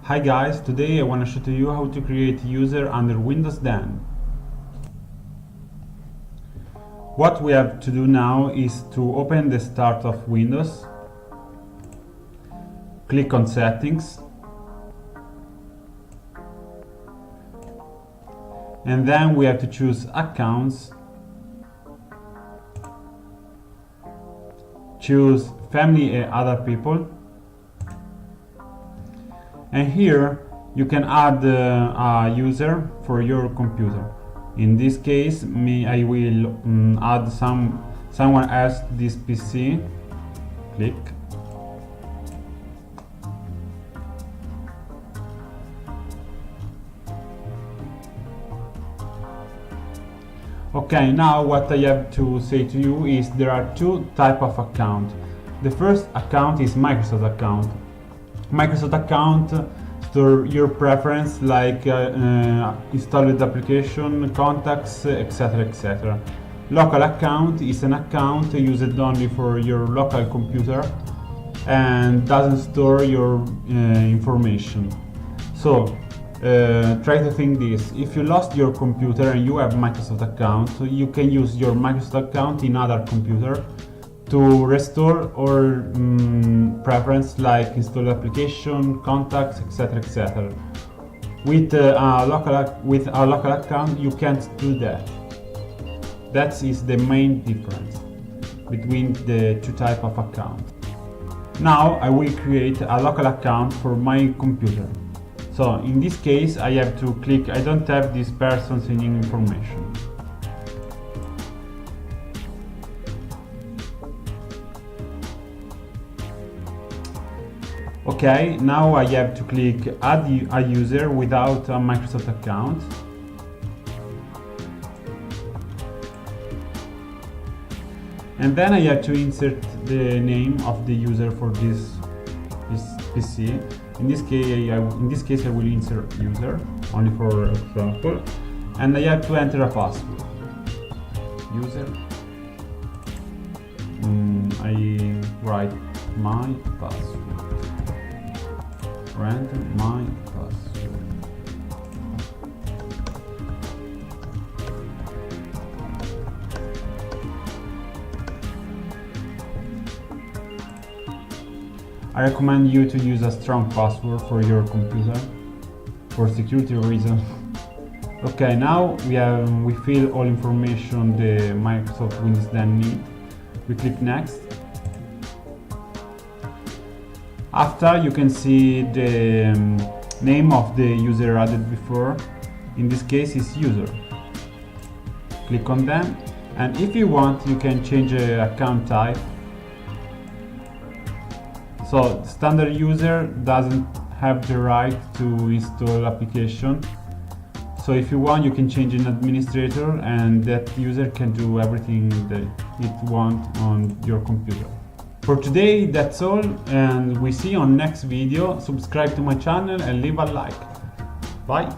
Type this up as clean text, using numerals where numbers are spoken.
Hi guys, today I want to show to you how to create a user under Windows 10. What we have to do now is to open the start of Windows, click on Settings, and then we have to choose Accounts, choose Family and Other People, and here you can add a user for your computer. In this case, I will add someone else this PC. Click. Okay, now what I have to say to you is there are two types of account. The first account is Microsoft account. Microsoft account store your preference like installed application, contacts, etc. etc. Local account is an account used only for your local computer and doesn't store your information. So try to think this: if you lost your computer and you have Microsoft account, you can use your Microsoft account in other computer to restore or preference like installed application, contacts, etc. etc. With a local account you can't do that. That is the main difference between the two types of account. Now I will create a local account for my computer. So in this case I have to click I don't have this person's information. Okay, now I have to click add a user without a Microsoft account. And then I have to insert the name of the user for this PC. In this case I will insert user, only for example. And I have to enter a password. User. I write my password. Random my password. I recommend you to use a strong password for your computer for security reasons. Okay, now we fill all information the Microsoft Windows 10 need. We click next. After, you can see the name of the user added before. In this case is user. Click on them, and if you want you can change the account type. So standard user doesn't have the right to install application. So if you want you can change an administrator and that user can do everything that it wants on your computer. For today that's all, and we see you on next video. Subscribe to my channel and leave a like. Bye.